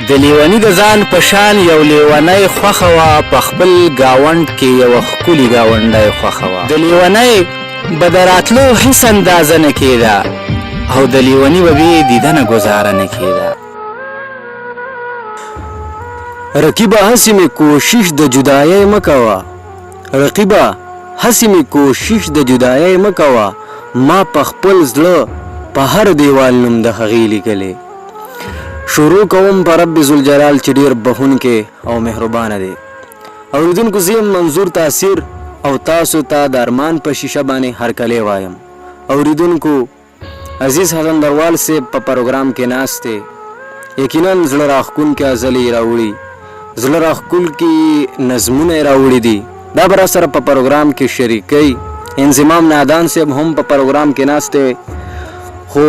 د لیوني د ځان په شان یو لیونی خوښه وه، په خپل ګاونډ کې یوه ښکلي ګاونډی خوښه وه. د لیونی به د راتلو هېڅ اندازه نه کېده او د لیوني به بې دیدنه ګزاره نه کېده. رقیبه هسې مې کوشش د جدایۍ مه کوه، رقیبه هسې مې کوشش د جدایۍ مه کوه، ما په خپل زړه په هر دیوال نوم د هغې لیکلی. شروع کوم په رب ذوالجلال چې ډېر بخښونکی او مهربانه دی. اورېدونکو زه یم منظور تاثیر او تاسو ته د ارمان په شیشه باندې هرکلی وایم. اورېدونکو عزیز حسن دروال صاحب په پروګرام کې ناست دی، یقینا زړه راښکونکي غزلې یې راوړي، زړه راښکونکي نظمونه یې راوړي دي. دا به راسره په پروګرام کې شریکوي. انضمام نادان صاحب هم په پروګرام کې ناست دی، خو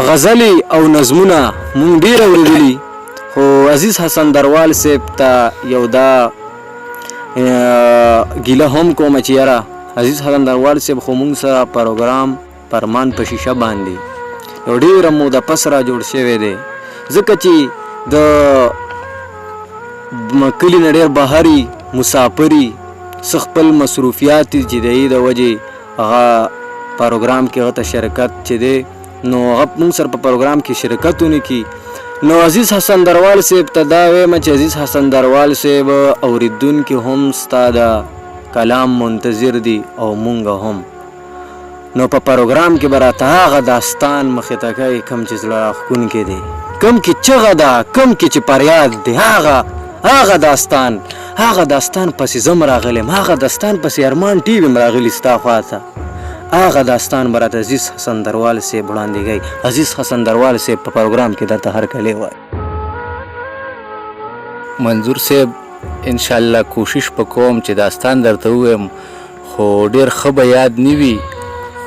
غزلې او نظمونه مونږ ډېر اورېدلي، خو عزیز حسن دروال صاحب ته یو دا ګیله هم کومه چې یاره عزیز حسن دروال صاحب خو مونږ سره پروګرام پرمان په شیشه باندې یو ډېره موده پس را جوړ شوی دی، ځکه چې د کلي نه ډېر بهري مسافري څه خپل مصروفیات چې دی د وجې هغه پروګرام کې هغه ته شرکت چې دی نو هغه مونږ سره په پروګرام کې شرکت ونه کړي. نو عزیز حسن دروال صاحب ته دا وایم چې عزیز حسن دروال صاحب اورېدونکي هم ستا د کلام منتظر دي او مونږ هم. نو په پروګرام کې به راته هغه داستان مخې ته کوي کوم چې زړه راښکونکی دی، کوم کې چغه ده، کوم کې چې فریاد دی، هغه داستان پسې زه م راغلم، هغه داستان پسې ارمان ټي وي م راغلي ستا خوا ته، هغه داستان به راته عزیز حسن دروال صاحب وړاندې کوي. عزیز حسن دروال صاحب په پروګرام کې درته هرکلی وایي. منظور صاحب انشاءالله کوشش به کوم چې داستان درته ووایم، خو ډېر ښه به یاد نه وي،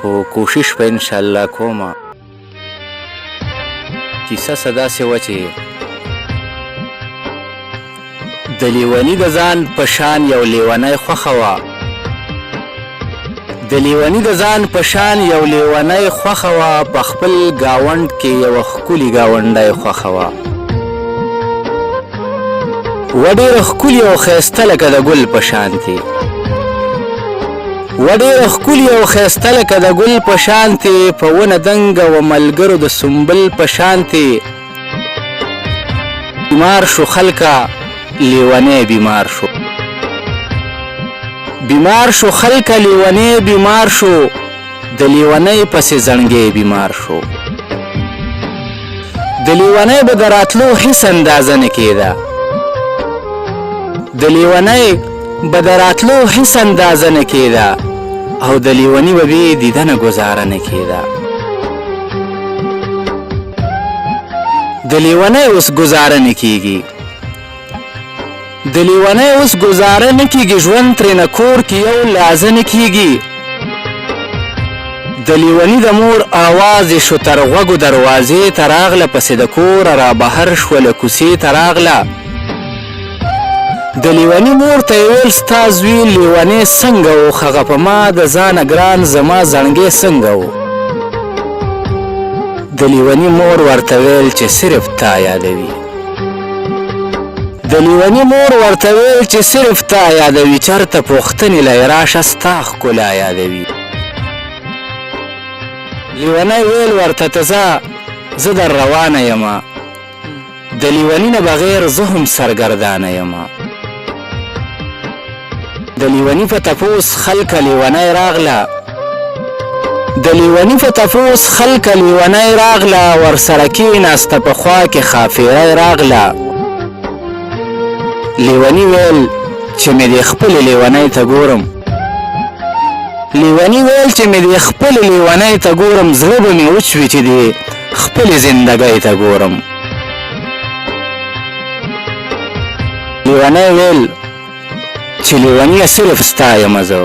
خو کوشش به انشاءالله کومه. کیسه څه داسې وه چې د لیوني د ځان په شان یو لیونی خوښه وه، د لیوني د ځان په شان یو لیونی خوښه وه، په خپل ګاونډ کې یوه ښکلي ګاونډی خوښه وه. و ډېره ښکلي او ښایسته لکه د ګل په شانتې، و ډېره ښکلي او ښایسته لکه د ګل په شانتې، په ونه دنګه و ملګرو د سنبل په شانتې. بیمار شو خلکه لیونی بیمار شو، بیمار شو خلکه لیونی بیمار شو، د لیونی پسې زڼګی بیمار شو. د لیونی به د راتلو هېڅ اندازه نه کېده، د لیونی به د راتلو هېڅ اندازه نه کېده او د لیوني به بې دیدنه ګزاره نه کېده. د لیونی اوس ګزاره نه کېږي، د لیونی اوس ګزاره نه کېږي، ژوند ترېنه کور کې یو لازه نه کېږي. د لیوني د مور آواز یې شو تر غوږو دروازې ته راغله، پسې د کوره را بهر شوله کوڅې ته راغله. د لیوني مور ته یې ویل ستا زوی لیونی څنګه و، هغه په ما د ځانه ګران زما زړګی څنګه و. د لیوني مور ورته ویل چې صرف تا یادوي، د لیوني مور ورته ویل چې صرف تا یادوي، چېرته پوښتنې له یې راشه ستا ښکلا یادوي. لیونی ویل ورته ته زه در روانه یمه، د لیوني نه بغیر زه هم سرګردانه یمه. د لیوني په تپوس خلکه لیونی راغله، د لیوني په تپوس خلکه لیونی راغله، ورسره کېناسته په خوا کې ښاپېری راغله. لیوني ویل چې مې دې خپلې لیونی ته ګورم، لیوني ویل چې مې دې خپلې لیونی ته ګورم، زړه به مې وچ وي چې دې خپلې زندګۍ ته ګورم. لیونی ویل چې لیونیه صرف ستا یم زه،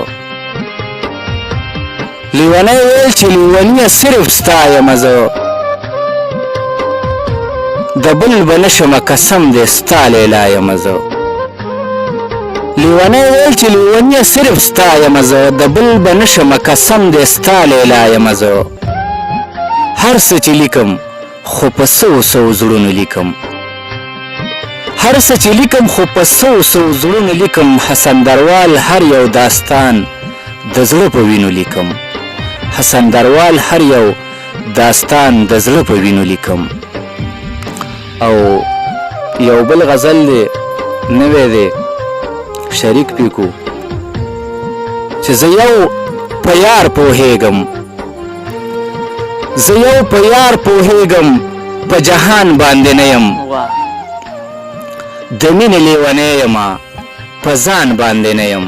لیونی ویل چې لیونیه صرف ستا یم زه، د بل به نه شمه قسم دی ستا لیلا یم زه. لیونی ویل چې لیونیه صرف ستا یم زه، د بل به نه شمه قسم دی ستا لیلا یم زه. هر څه چې لیکم خو په سوو زړونو لیکم، هر څه چې لیکم خو په څو زړونو لیکم حسن دروال هر یو داستان د زړه په وینو لیکم حسن دروال هر یو داستان د زړه په وینو لیکم او یو بل غزل دی نوی دی شریک پیکو چې زه یو په یار پوهېږم زه یو په یار پوهېږم په جهان باندې نه یم د مینې لیونی یمه په ځان باندې نه یم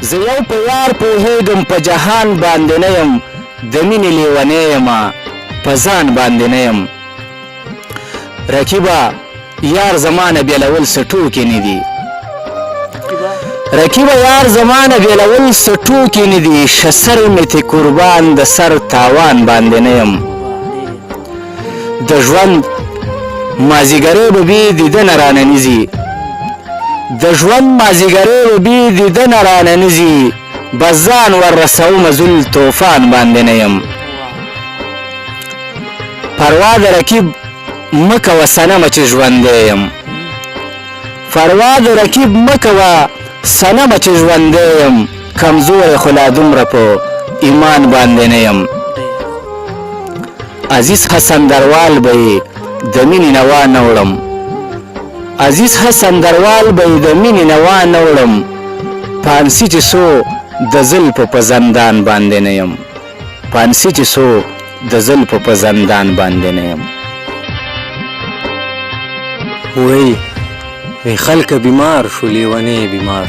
زه یو په یار پوهېږم په جهان باندې نه یم د مینې لیونی یمه په ځان باندې نه یم رقیبه یار زمانه بیلول څه ټوکې نه دي رقیبه یار زمانه بیلول څه ټوکې نه دي شه سر مې تې قربان د سر تاوان باندې نه یم د ژوند مازیګری به بې دیدنه رانه نیزي د ژوند مازیګری به بې دیدنه رانه نیزي بس ځان وررسومه زول طوفان باندې نه یم پروا د رقیب مه کوه صنمه چې ژوندی یم پروا د رقیب مه کوه صنمه چې ژوندی یم کمزوری خو لا دومره په ایمان باندې نه یم عزیز حسن دروال به یې د مینې نوا نه وړم عزیز حسن دروال به یې د مینې نوا نه وړم پانسي چې څو د زلفو په زندان باندې نه یم پانسي چې څو د زلفو په زندان باندې نه یم وی خلک بیمار شو لیونی بیمار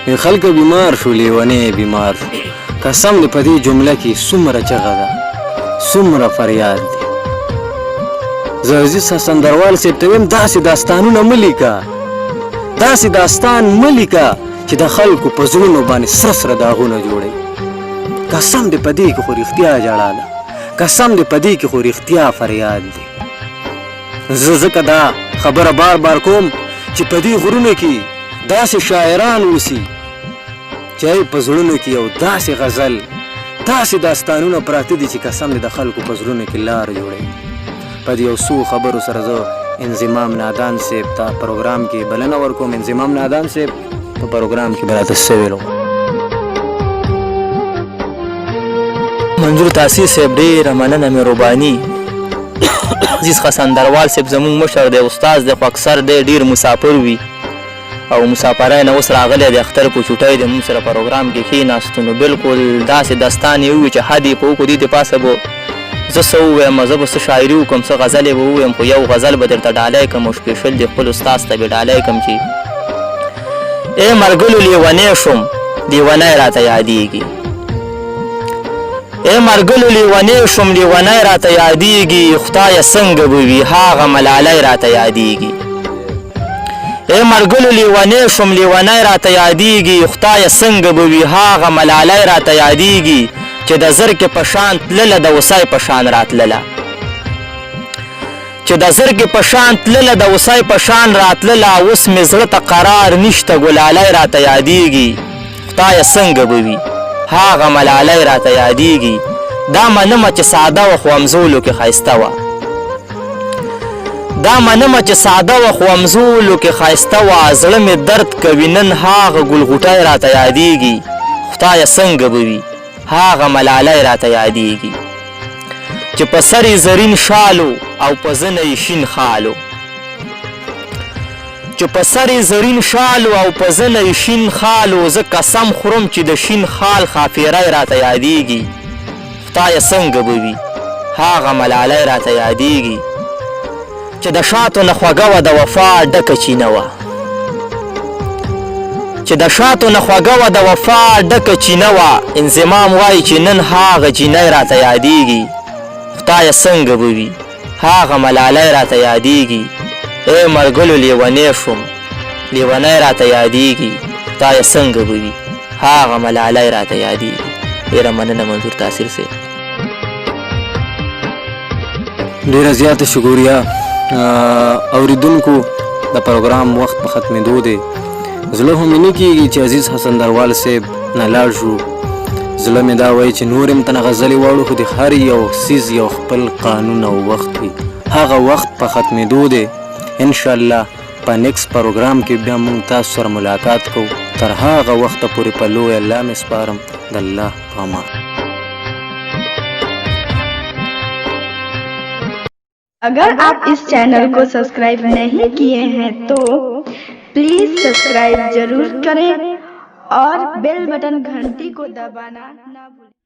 وی خلک بیمار شو لیونی بیمار قسم دې په دې جمله کې څومره چغه ده څومره فریاد دی زه عزیز حسن دروال صاحب ته ویم داسې داستانونه مه لیکه داسې داستان مه لیکه چې د خلکو په زړونو باندې سره سره داغونه جوړوي قسم دې په دې کې خو رښتیا ژړا ده قسم دې په دې کې خو رښتیا فریاد دی زه ځکه دا خبره بار بار کوم چې په دې غرونو کې داسې شاعران اوسي چې په زړونو کې یو داسې غزل داسې داستانونه پراته دي چې قسم دې د خلکو په زړونو کې لار جوړوي په دې یو څو خبرو سره زه انضمام نادان صاحب ته پروګرام کې بلنه ورکوم انضمام نادان صاحب په پروګرام کې به راته څه ویلو منظور تاسیس صاحب ډېره مننه مهرباني عزیز حسن دروال صاحب زموږ مشر دی استاد دی خو اکثر دی ډېر مسافر وي او مسافرۍ نه اوس راغلی دی اختر په چوټۍ دی موږ سره پروګرام کې کښېناستو نو بلکل داسې داستان یې ووي چې حد یې په وکړو دې د پاسه به زه څه ووایم زه به څه شاعري وکړم څه غزلې به ووایم خو یو غزل به درته ډالۍ کړم او سپېشل د خپل استاد ته به ډالۍ کړم چې ای مرګلو لیونی شوم لیونی راته یادېږي ای مرګلو لیونی شوم لیونی راته یادېږي خدایه څنګه به وي هغه ملالی راته یادېږي ای مرګلو لیونی شوم لیونی راته یادېږي خدایه څنګه به وي هغه ملالی راته یادېږي چې د زرکې په شان تلله د وسی په شان راتلله چې د زرکې په شان تلله د وسی په شان راتلله اوس مې زړه ته قرار نشته ګلالی راته یادېږي خدایه څنګه به وي هغه ملالی راته یادېږي دا منمه چې ساده وه خو همزولو کې ښایسته وه دا منمه چې ساده وه خو همزولو کې ښایسته وه زړه مې درد کوي نن هغه ګلغوټی راته یادېږي خدایه څنګه به وي هغه ملالی راته یادېږي چې په سر یې زرین شالو او په زنه یې شین خالو چې په سر یې زرین شالو او په زنه یې شین خالو زه قسم خورم چې د شین خال خافیری راته یادېږي خدایه څنګه به وي هغه ملالی راته یادېږي چې د شاتو نه خوږه وه د وفا ډکه چینه وه چې د شاتو نه خوږه وه د وفا ډکه چینه وه انضمام وایي چې نن هغه جینۍ راته یادېږي خدایه څنګه به وي هغه ملالی راته یادېږي ای مرګلو لیونی شوم لیونی راته یادېږي خدایه څنګه به وي هغه ملالی راته یادېږي ډېره مننه منظور تاثیر صاحب ډېره زیاته شکریه اوریدونکو د پروګرام وخت په ختمېدو دی زړه هم مې نه کېږي چې عزیز حسن دروال صاحب نه لاړ شو زړه مې دا وایي چې نور هم تنه غزلې واړو خو د هر یو څیز یو خپل قانون او وخت وي هغه وخت په ختمېدو دی ان شاء الله په نیکس پروګرام کې بیا موږ تاسو سره ملاقات کوو. تر هغه وخته پورې په لوی الله مې سپارم. د الله په امان. अगर आप इस चैनल को सब्सक्राइब नहीं किए हैं तो प्लीज सब्सक्राइब जरूर करें और बेल बटन घंटी को दबाना ना भूलें.